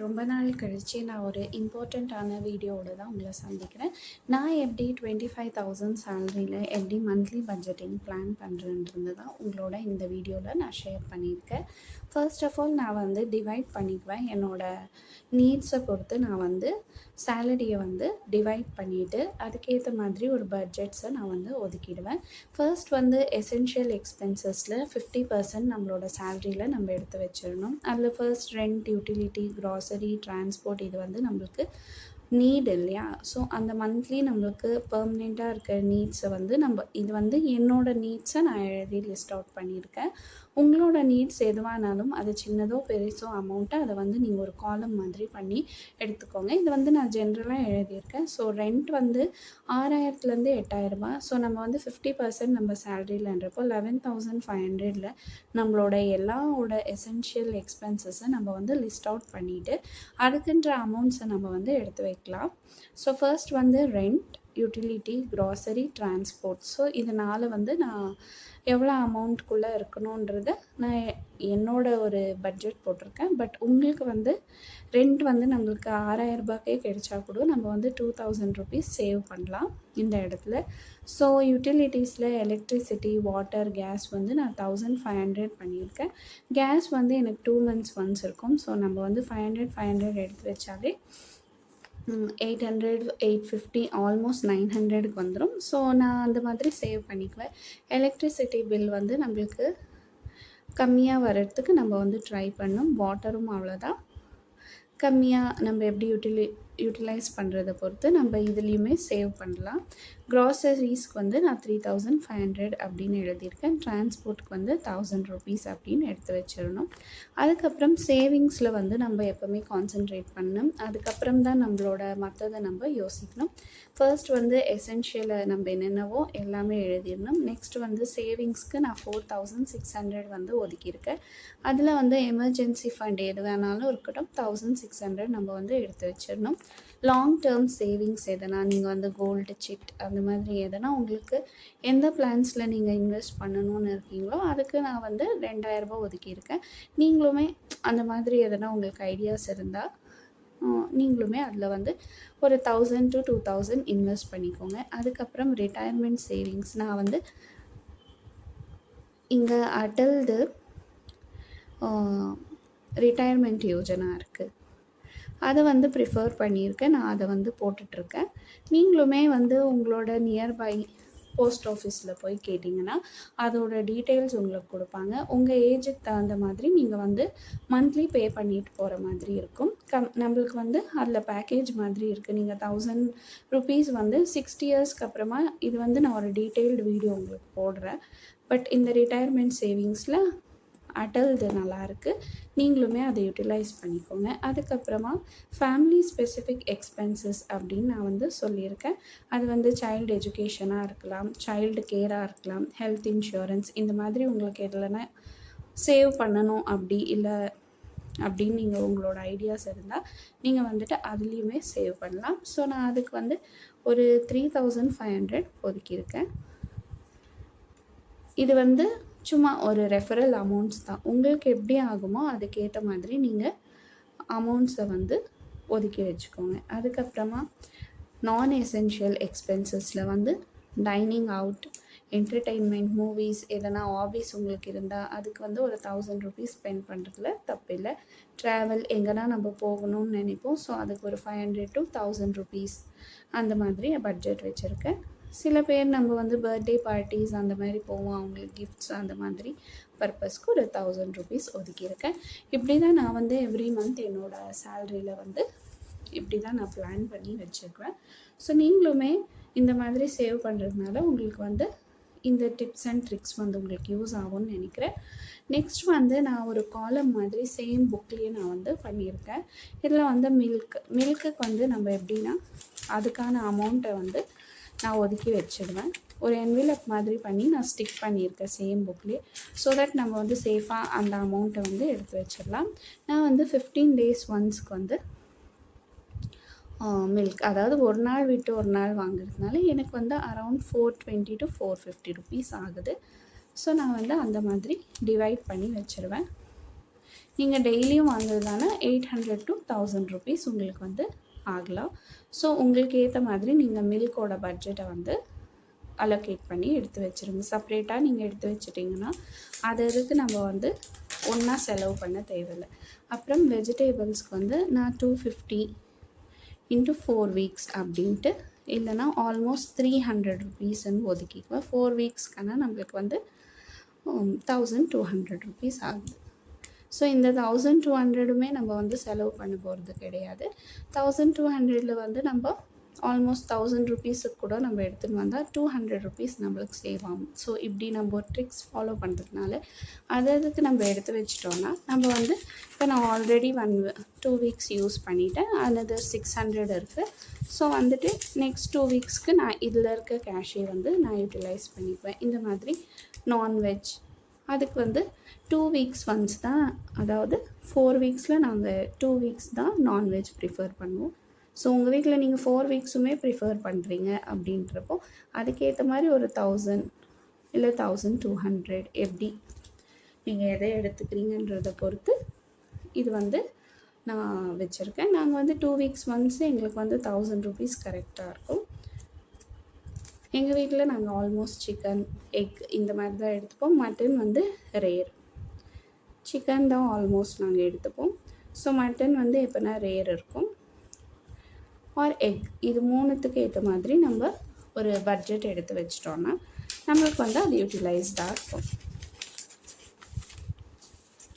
ரொம்ப நாள் கழிச்சு நான் ஒரு இம்பார்ட்டண்ட்டான வீடியோவோட தான் உங்கள சந்திக்கிறேன். நான் எப்படி 25,000 சேலரியில எப்படி மந்த்லி பட்ஜெட்டிங் பிளான் பண்ணுறேன்றது தான் உங்களோட இந்த வீடியோவில் நான் ஷேர் பண்ணியிருக்கேன். ஃபர்ஸ்ட் ஆஃப் ஆல் நான் வந்து டிவைட் பண்ணிக்குவேன். என்னோட நீட்ஸை பொறுத்து நான் வந்து சேலரியை வந்து டிவைட் பண்ணிவிட்டு அதுக்கேற்ற மாதிரி ஒரு பட்ஜெட்ஸை நான் வந்து ஒதுக்கிடுவேன். ஃபர்ஸ்ட் வந்து எசென்ஷியல் எக்ஸ்பென்சஸில் 50% நம்மளோட சேலரியில் நம்ம எடுத்து வச்சிடணும். அதில் first rent, utility, grocery, transport இது வந்து நம்மளுக்கு நீட் இல்லையா? ஸோ அந்த மந்த்லி நம்மளுக்கு பெர்மனெண்ட்டாக இருக்கிற நீட்ஸை வந்து இது வந்து என்னோடய நீட்ஸை நான் எழுதி லிஸ்ட் அவுட் பண்ணியிருக்கேன். உங்களோட நீட்ஸ் எதுவானாலும் அது சின்னதோ பெருசோ அமௌண்ட்டை அதை வந்து நீங்கள் ஒரு காலம் மாதிரி பண்ணி எடுத்துக்கோங்க. இது வந்து நான் ஜென்ரலாக எழுதியிருக்கேன். ஸோ ரெண்ட் வந்து 6,000லேருந்து 8,000 ஸோ நம்ம வந்து 50% நம்ம சேலரியிலன்றப்போ 11,500ல் நம்மளோட எல்லாவோட எசென்ஷியல் எக்ஸ்பென்சஸை நம்ம வந்து லிஸ்ட் அவுட் பண்ணிவிட்டு அதுக்குன்ற அமௌண்ட்ஸை நம்ம வந்து எடுத்து வைக்கலாம். ஸோ ஃபர்ஸ்ட் வந்து rent, utility, grocery, transport. So இதனால் வந்து நான் எவ்வளோ அமௌண்ட்குள்ளே இருக்கணுன்றத நான் என்னோட ஒரு பட்ஜெட் போட்டிருக்கேன். பட் உங்களுக்கு வந்து ரெண்ட் வந்து நம்மளுக்கு 6,000 கிடைச்சா கூட நம்ம வந்து 2,000 ருபீஸ் சேவ் பண்ணலாம் இந்த இடத்துல. ஸோ யூட்டிலிட்டிஸில் எலக்ட்ரிசிட்டி, வாட்டர், கேஸ் வந்து நான் 1,500 பண்ணியிருக்கேன். கேஸ் வந்து எனக்கு 2 months ஒன்ஸ் இருக்கும். ஸோ நம்ம வந்து 500 எடுத்து வச்சாலே 800, 850 ஆல்மோஸ்ட் 900க்கு வந்துடும். ஸோ நான் அந்த மாதிரி சேவ் பண்ணிக்குவேன். எலக்ட்ரிசிட்டி பில் வந்து நம்மளுக்கு கம்மியாக வர்றதுக்கு நம்ம வந்து ட்ரை பண்ணணும். வாட்டரும் அவ்வளோதான். கம்மியாக நம்ம எப்படி யூட்டிலைஸ் பண்ணுறத பொறுத்து நம்ம இதுலேயுமே சேவ் பண்ணலாம். க்ராசரிஸ்க்கு வந்து நான் 3,500 அப்படின்னு எழுதியிருக்கேன். டிரான்ஸ்போர்ட்டுக்கு வந்து 1,000 ருபீஸ் அப்படின்னு எடுத்து வச்சிடணும். அதுக்கப்புறம் சேவிங்ஸில் வந்து நம்ம எப்போவுமே கான்சென்ட்ரேட் பண்ணணும். அதுக்கப்புறம் தான் நம்மளோட மற்றதை நம்ம யோசிக்கணும். ஃபர்ஸ்ட் வந்து எசென்ஷியலை நம்ம என்னென்னவோ எல்லாமே எழுதிடணும். நெக்ஸ்ட் வந்து சேவிங்ஸ்க்கு நான் 4,600 வந்து ஒதுக்கியிருக்கேன். அதில் வந்து எமர்ஜென்சி ஃபண்ட் எது வேணாலும் இருக்கட்டும், 1,600 நம்ம வந்து எடுத்து வச்சிடணும். லாங் டேர்ம் சேவிங்ஸ் எதனா நீங்கள் வந்து கோல்டு, சிட் அந்த மாதிரி எதனா உங்களுக்கு எந்த பிளான்ஸில் நீங்கள் இன்வெஸ்ட் பண்ணணும்னு இருக்கீங்களோ அதுக்கு நான் வந்து 2,000 ஒதுக்கியிருக்கேன். நீங்களுமே அந்த மாதிரி எதனா உங்களுக்கு ஐடியாஸ் இருந்தால் நீங்களுமே அதில் வந்து ஒரு 1,000 to 2,000 இன்வெஸ்ட் பண்ணிக்கோங்க. அதுக்கப்புறம் ரிட்டையர்மெண்ட் சேவிங்ஸ் நான் வந்து இங்கே அடல்டு ரிட்டையர்மெண்ட் யோஜனா இருக்குது, அதை வந்து ப்ரிஃபர் பண்ணியிருக்கேன். நான் அதை வந்து போட்டுட்ருக்கேன். நீங்களுமே வந்து உங்களோட நியர்பை போஸ்ட் ஆஃபீஸில் போய் கேட்டிங்கன்னா அதோட டீட்டெயில்ஸ் உங்களுக்கு கொடுப்பாங்க. உங்கள் ஏஜுக்கு தகுந்த மாதிரி நீங்கள் வந்து மந்த்லி பே பண்ணிட்டு போகிற மாதிரி இருக்கும். நம்மளுக்கு வந்து அதில் பேக்கேஜ் மாதிரி இருக்குது. நீங்கள் 1,000 ருபீஸ் வந்து 60 இயர்ஸ்க்கு அப்புறமா இது வந்து நான் ஒரு டீட்டெயில்டு வீடியோ உங்களுக்கு போடுறேன். பட் இந்த ரிட்டையர்மெண்ட் சேவிங்ஸில் அடல்து நல்லாயிருக்கு. நீங்களுமே அதை யூட்டிலைஸ் பண்ணிக்கோங்க. அதுக்கப்புறமா ஃபேமிலி ஸ்பெசிஃபிக் எக்ஸ்பென்சஸ் அப்படின்னு நான் வந்து சொல்லியிருக்கேன். அது வந்து சைல்டு எஜுகேஷனாக இருக்கலாம், சைல்டு கேராக இருக்கலாம், ஹெல்த் இன்சூரன்ஸ், இந்த மாதிரி உங்களுக்கு எதுலனா சேவ் பண்ணணும் அப்படின்னு நீங்கள் உங்களோட ஐடியாஸ் இருந்தால் நீங்கள் வந்துட்டு அதுலேயுமே சேவ் பண்ணலாம். ஸோ நான் அதுக்கு வந்து ஒரு 3,500 ஒதுக்கியிருக்கேன். இது வந்து சும்மா ஒரு ரெஃபரல் அமௌண்ட்ஸ் தான். உங்களுக்கு எப்படி ஆகுமோ அதுக்கேற்ற மாதிரி நீங்கள் அமௌண்ட்ஸை வந்து ஒதுக்கி வச்சுக்கோங்க. அதுக்கப்புறமா நான் எசென்ஷியல் எக்ஸ்பென்சஸில் வந்து டைனிங் அவுட், என்டர்டெயின்மெண்ட், மூவிஸ், எதனா ஹாபிஸ் உங்களுக்கு இருந்தால் அதுக்கு வந்து ஒரு 1,000 ருபீஸ் ஸ்பெண்ட் பண்ணுறதுல தப்பில்லை. ட்ராவல் எங்கன்னா நம்ம போகணும்னு நினைப்போம். ஸோ அதுக்கு ஒரு 500 to 1,000 ருபீஸ் அந்த மாதிரி பட்ஜெட் வச்சுருக்கேன். சில பேர் நம்ம வந்து பர்த்டே பார்ட்டிஸ் அந்த மாதிரி போவோம், அவங்களுக்கு கிஃப்ட்ஸ் அந்த மாதிரி பர்பஸ்க்கு ஒரு 1,000 ருபீஸ் ஒதுக்கியிருக்கேன். இப்படி தான் நான் வந்து எவ்ரி மந்த் என்னோடய சேலரியில் வந்து இப்படி தான் நான் பிளான் பண்ணி வச்சுருக்குவேன். ஸோ நீங்களுமே இந்த மாதிரி சேவ் பண்ணுறதுனால உங்களுக்கு வந்து இந்த டிப்ஸ் அண்ட் ட்ரிக்ஸ் வந்து உங்களுக்கு யூஸ் ஆகும்னு நினைக்கிறேன். நெக்ஸ்ட் வந்து நான் ஒரு காலம் மாதிரி சேம் புக்லேயே நான் வந்து பண்ணியிருக்கேன். இதில் வந்து மில்க்குக்கு வந்து நம்ம எப்படின்னா அதுக்கான அமௌண்ட்டை வந்து நான் ஒதுக்கி வச்சுடுவேன். ஒரு என்வெலப் மாதிரி பண்ணி நான் ஸ்டிக் பண்ணியிருக்கேன் சேம் புக்லேயே. ஸோ தட் நம்ம வந்து சேஃபாக அந்த அமௌண்ட்டை வந்து எடுத்து வச்சிடலாம். நான் வந்து 15 days ஒன்ஸ்க்கு வந்து மில்க், அதாவது ஒரு நாள் விட்டு ஒரு நாள் வாங்குறதுனால எனக்கு வந்து அரௌண்ட் 420 to 450 ருபீஸ் ஆகுது. ஸோ நான் வந்து அந்த மாதிரி டிவைட் பண்ணி வச்சுருவேன். நீங்கள் டெய்லியும் வாங்குறதான 800 to 1000 ருபீஸ் உங்களுக்கு வந்து ஆகலாம். ஸோ உங்களுக்கு ஏற்ற மாதிரி நீங்கள் மில்கோட பட்ஜெட்டை வந்து அலோகேட் பண்ணி எடுத்து வச்சுருங்க. செப்ரேட்டாக நீங்கள் எடுத்து வச்சிட்டிங்கன்னா அதுக்கு நம்ம வந்து ஒன்றா செலவு பண்ண தேவையில்லை. அப்புறம் வெஜிடேபிள்ஸ்க்கு வந்து நான் 250 into 4 வீக்ஸ் அப்படின்ட்டு இல்லைனா ஆல்மோஸ்ட் 300 ருபீஸ்ன்னு ஒதுக்கிக்குவேன். 4 வீக்ஸ்க்கான நம்மளுக்கு வந்து 1200 ருபீஸ் ஆகுது. ஸோ இந்த 1200மே நம்ம வந்து செலவு பண்ண போகிறது கிடையாது. 1200ல் வந்து நம்ம ஆல்மோஸ்ட் 1000 ருபீஸுக்கு கூட நம்ம எடுத்துகிட்டு வந்தால் 200 ருபீஸ் நம்மளுக்கு சேவ் ஆகும். ஸோ இப்படி நம்ம ஒரு ட்ரிக்ஸ் ஃபாலோ பண்ணுறதுனால அதுக்கு நம்ம எடுத்து வச்சிட்டோன்னா நம்ம வந்து இப்போ நான் ஆல்ரெடி 2 வீக்ஸ் யூஸ் பண்ணிவிட்டேன். அனதர் 600 இருக்குது. ஸோ வந்துட்டு நெக்ஸ்ட் 2 வீக்ஸ்க்கு நான் இதில் இருக்க கேஷை வந்து நான் யூட்டிலைஸ் பண்ணிக்குவேன். இந்த மாதிரி நான்வெஜ் அதுக்கு வந்து 2 வீக்ஸ் ஒன்ஸ் தான், அதாவது 4 வீக்ஸில் நாங்கள் 2 வீக்ஸ் தான் நான்வெஜ் ப்ரிஃபர் பண்ணுவோம். ஸோ உங்கள் வீட்டில் நீங்கள் 4 வீக்ஸுமே ப்ரிஃபர் பண்ணுறீங்க அப்படின்றப்போ அதுக்கேற்ற மாதிரி ஒரு 1000 இல்லை 1200 எப்படி நீங்கள் எதை எடுத்துக்கிறீங்கன்றதை பொறுத்து இது வந்து நான் வச்சுருக்கேன். நாங்கள் வந்து 2 வீக்ஸ் ஒன்ஸ் எங்களுக்கு வந்து 1000 ருபீஸ் கரெக்டாக இருக்கும். எங்கள் வீட்டில் நாங்கள் ஆல்மோஸ்ட் சிக்கன், எக் இந்த மாதிரி தான் எடுத்துப்போம். மட்டன் வந்து ரேர், சிக்கன் தான் ஆல்மோஸ்ட் நாங்கள் எடுத்துப்போம். ஸோ மட்டன் வந்து எப்போனா ரேர் இருக்கும், ஆர் எக். இது மூணுத்துக்கு ஏற்ற மாதிரி நம்ம ஒரு பட்ஜெட் எடுத்து வச்சிட்டோன்னா நம்மளுக்கு வந்து அது யூட்டிலைஸ்டாக இருக்கும்.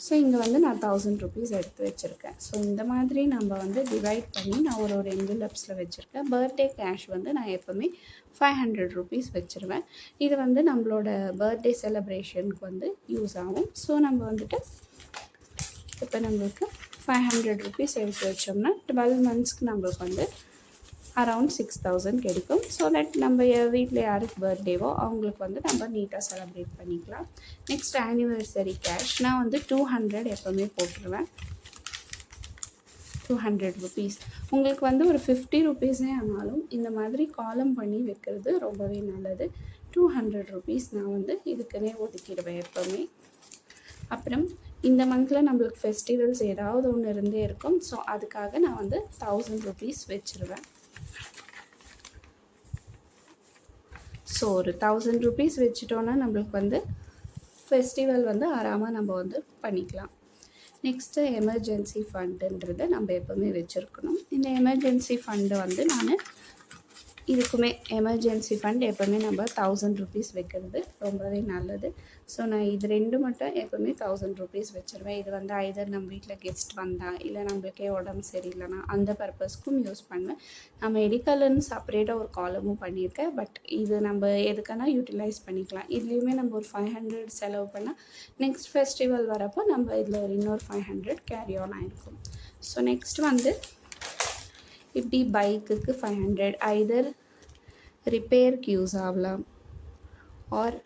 ஸோ இங்கே வந்து நான் 1000 ருபீஸ் எடுத்து வச்சுருக்கேன். ஸோ இந்த மாதிரி நம்ம வந்து டிவைட் பண்ணி நான் ஒரு என்வலப்ஸில் வச்சுருக்கேன். பர்த்டே கேஷ் வந்து நான் எப்போவுமே 500 ருபீஸ் வச்சுருவேன். இது வந்து நம்மளோட பர்த்டே செலிப்ரேஷனுக்கு வந்து யூஸ் ஆகும். ஸோ நம்ம வந்துட்டு இப்போ நம்மளுக்கு 500 ருபீஸ் எடுத்து வச்சோம்னா 12 மந்த்ஸ்க்கு நம்மளுக்கு வந்து அரவுண்ட் 6000 கிடைக்கும். ஸோ தட் நம்ம வீட்டில் யாருக்கு பர்த்டேவோ அவங்களுக்கு வந்து நம்ம நீட்டாக செலிப்ரேட் பண்ணிக்கலாம். நெக்ஸ்ட் ஆனிவர்சரி கேஷ் நான் வந்து 200 எப்போவுமே போட்டுருவேன். 200 ருபீஸ் உங்களுக்கு வந்து ஒரு 50 ருபீஸே ஆனாலும் இந்த மாதிரி காலம் பண்ணி வைக்கிறது ரொம்பவே நல்லது. 200 ருபீஸ் நான் வந்து இதுக்குன்னே ஒதுக்கிடுவேன் எப்போவுமே. அப்புறம் இந்த மந்தில் நம்மளுக்கு ஃபெஸ்டிவல்ஸ் ஏதாவது ஒன்று இருந்தே இருக்கும். ஸோ அதுக்காக நான் வந்து 1000 ருபீஸ் வச்சுருவேன். ஸோ ஒரு 1000 ருபீஸ் வச்சுட்டோன்னா நம்மளுக்கு வந்து ஃபெஸ்டிவல் வந்து ஆறாமல் நம்ம வந்து பண்ணிக்கலாம். நெக்ஸ்ட்டு எமர்ஜென்சி ஃபண்டுன்றதை நம்ம எப்போவுமே வச்சுருக்கணும். இந்த எமர்ஜென்சி ஃபண்டு வந்து நான் இதுக்குமே எமர்ஜென்சி ஃபண்ட் எப்போவுமே நம்ம 1000 ருபீஸ் வைக்கிறது ரொம்பவே நல்லது. ஸோ நான் இது ரெண்டு மட்டும் எப்போவுமே 1000 ருபீஸ் வச்சுருவேன். இது வந்து ஐதர் நம்ம வீட்டில் கெஸ்ட் வந்தால் இல்லை நம்மளுக்கே உடம்பு சரியில்லைனா அந்த பர்பஸ்க்கும் யூஸ் பண்ணுவேன். நான் மெடிக்கல்னு செப்பரேட்டாக ஒரு காலமும் பண்ணியிருக்கேன். பட் இது நம்ம எதுக்கான யூட்டிலைஸ் பண்ணிக்கலாம். இதுலேயுமே நம்ம ஒரு 500 செலவு பண்ணால் நெக்ஸ்ட் ஃபெஸ்டிவல் வரப்போ நம்ம இதில் ஒரு இன்னொரு 500 கேரி ஆன் ஆகிருக்கும். ஸோ நெக்ஸ்ட் வந்து இப்படி பைக்குக்கு 500 ஐதர் ரிப்பேருக்கு யூஸ் ஆகலாம், ஆர்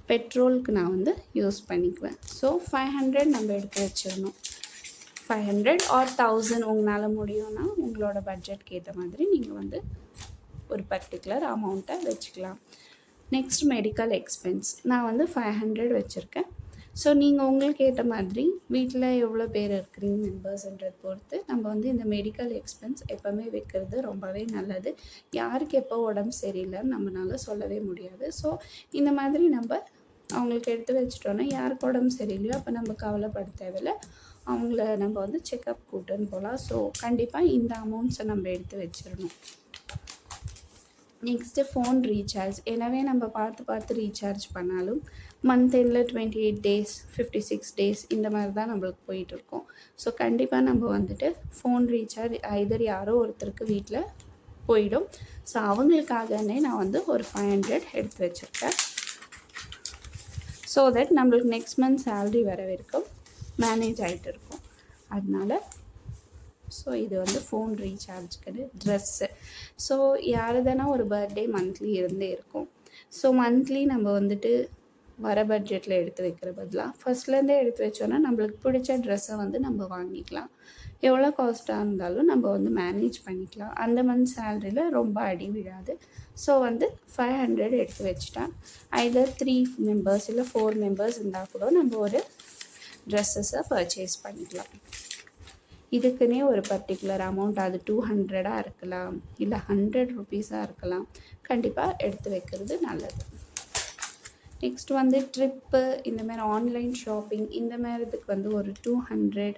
பெட்ரோலுக்கு நான் வந்து யூஸ் பண்ணிக்குவேன். ஸோ 500 நம்ம எடுத்து வச்சிடணும். 500 ஆர் 1000 உங்களால் முடியும்னா உங்களோட பட்ஜெட்க்கு ஏற்ற மாதிரி நீங்கள் வந்து ஒரு பர்டிகுலர் அமௌண்ட்டை வச்சுக்கலாம். நெக்ஸ்ட் மெடிக்கல் எக்ஸ்பென்ஸ் நான் வந்து 500 வச்சுருக்கேன். ஸோ நீங்கள் உங்களுக்கு ஏற்ற மாதிரி வீட்டில் எவ்வளோ பேர் இருக்கிறீங்க மெம்பர்ஸ்ன்றதை பொறுத்து நம்ம வந்து இந்த மெடிக்கல் எக்ஸ்பென்ஸ் எப்போவுமே வைக்கிறது ரொம்பவே நல்லது. யாருக்கு எப்போ உடம்பு சரியில்லைன்னு நம்மளால சொல்லவே முடியாது. ஸோ இந்த மாதிரி நம்ம அவங்களுக்கு எடுத்து வச்சிட்டோன்னா யாருக்கு உடம்பு சரியில்லையோ அப்போ நம்ம கவலைப்பட தேவையில்லை, அவங்கள நம்ம வந்து செக்கப் கூட்டுன்னு போகலாம். ஸோ கண்டிப்பாக இந்த அமௌண்ட்ஸை நம்ம எடுத்து வச்சிடணும். Next phone recharge. எனவே நம்ம பார்த்து ரீசார்ஜ் பண்ணாலும் மந்த் எண்டில் 28 டேஸ் 56 டேஸ் இந்த மாதிரி தான் நம்மளுக்கு போயிட்டுருக்கோம். ஸோ கண்டிப்பாக நம்ம வந்துட்டு ஃபோன் ரீசார்ஜ் ஐதர் யாரோ ஒருத்தருக்கு வீட்டில் போயிடும். ஸோ அவங்களுக்காகனே நான் வந்து ஒரு 500 எடுத்து வச்சுருக்கேன். ஸோ தட் நம்மளுக்கு நெக்ஸ்ட் மந்த் சேல்ரி வர வரைக்கும் மேனேஜ் ஆகிட்டு இருக்கும். அதனால ஸோ இது வந்து ஃபோன் ரீசார்ஜுக்கு. ட்ரெஸ்ஸு ஸோ யாருதானா ஒரு பர்த்டே மந்த்லி இருந்தே இருக்கும். ஸோ மந்த்லி நம்ம வந்துட்டு வர பட்ஜெட்டில் எடுத்து வைக்கிற பதிலாக ஃபஸ்ட்லேருந்தே எடுத்து வச்சோன்னா நம்மளுக்கு பிடிச்ச ட்ரெஸ்ஸை வந்து நம்ம வாங்கிக்கலாம். எவ்வளோ காஸ்ட்டாக இருந்தாலும் நம்ம வந்து மேனேஜ் பண்ணிக்கலாம். அந்த மந்த் சேலரியில் ரொம்ப அடி விழாது. ஸோ வந்து 500 எடுத்து வச்சுட்டேன். ஐதர் 3 மெம்பர்ஸ் இல்லை 4 மெம்பர்ஸ் இருந்தால் கூட நம்ம ஒரு ட்ரெஸ்ஸஸை பர்ச்சேஸ் பண்ணிக்கலாம். இதுக்குன்னே ஒரு பர்டிகுலர் அமௌண்ட், அது 200 இருக்கலாம், இல்லை 100 ருபீஸாக இருக்கலாம், கண்டிப்பாக எடுத்து வைக்கிறது நல்லது. நெக்ஸ்ட் வந்து ட்ரிப்பு, இந்தமாதிரி ஆன்லைன் ஷாப்பிங், இந்த மாதிரிதுக்கு வந்து ஒரு 200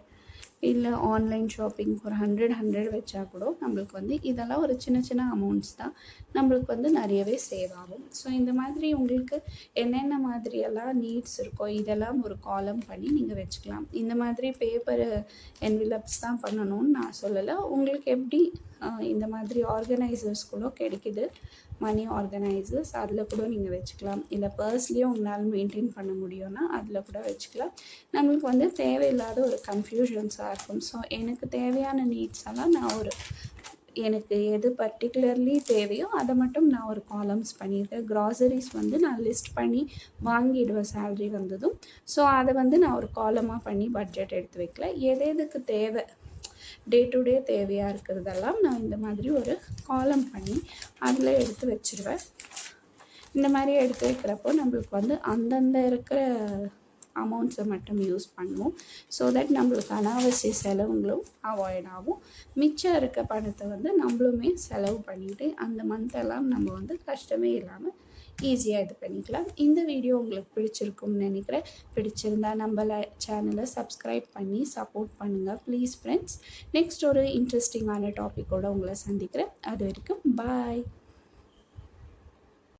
இல்லை ஆன்லைன் ஷாப்பிங் ஒரு 100 வச்சா கூட நம்மளுக்கு வந்து இதெல்லாம் ஒரு சின்ன சின்ன அமௌண்ட்ஸ் தான், நம்மளுக்கு வந்து நிறையவே சேவ் ஆகும். ஸோ இந்த மாதிரி உங்களுக்கு என்னென்ன மாதிரியெல்லாம் நீட்ஸ் இருக்கோ இதெல்லாம் ஒரு காலம் பண்ணி நீங்கள் வச்சுக்கலாம். இந்த மாதிரி பேப்பர் என்விலப்ஸ் தான் பண்ணணும்னு நான் சொல்லலை. உங்களுக்கு எப்படி இந்த மாதிரி ஆர்கனைசர்ஸ் கூட கிடைக்குது, மணி ஆர்கனைசர்ஸ், அதில் கூட நீங்கள் வச்சுக்கலாம். இல்லை பர்ஸ்லேயே உங்களால் மெயின்டைன் பண்ண முடியும்னா அதில் கூட வச்சுக்கலாம். நம்மளுக்கு வந்து தேவையில்லாத ஒரு கன்ஃபியூஷன்ஸாக இருக்கும். ஸோ எனக்கு தேவையான நீட்ஸ் எல்லாம் நான் எனக்கு எது பர்டிகுலர்லி தேவையோ அதை மட்டும் நான் ஒரு காலம்ஸ் பண்ணியிருக்கேன். க்ராசரிஸ் வந்து நான் லிஸ்ட் பண்ணி வாங்கிடுவேன் சேல்ரி வந்ததும். ஸோ அதை வந்து நான் ஒரு காலமாக பண்ணி பட்ஜெட் எடுத்து வைக்கல. எதுக்கு தேவை, டே டு டே தேவையாக இருக்கிறதெல்லாம் நான் இந்த மாதிரி ஒரு காலம் பண்ணி அதில் எடுத்து வச்சுருவேன். இந்த மாதிரி எடுத்து வைக்கிறப்போ நம்மளுக்கு வந்து அந்தந்த இருக்கிற அமௌண்ட்ஸை மட்டும் யூஸ் பண்ணுவோம். ஸோ தட் நம்மளுக்கு அனாவசிய செலவுங்களும் அவாய்ட் ஆகும். மிச்சம் இருக்க பணத்தை வந்து நம்மளுமே செலவு பண்ணிவிட்டு அந்த மந்த்தெல்லாம் நம்ம வந்து கஷ்டமே இல்லாமல் ஈஸியாக இது பண்ணிக்கலாம். இந்த வீடியோ உங்களுக்கு பிடிச்சிருக்கும்னு நினைக்கிறேன். பிடிச்சிருந்தா நம்ம சேனலை சப்ஸ்கிரைப் பண்ணி சப்போர்ட் பண்ணுங்கள் ப்ளீஸ் ஃப்ரெண்ட்ஸ். நெக்ஸ்ட் ஒரு இன்ட்ரெஸ்டிங்கான டாப்பிக்கோடு உங்களை சந்திக்கிறேன். அது வரைக்கும் பாய்.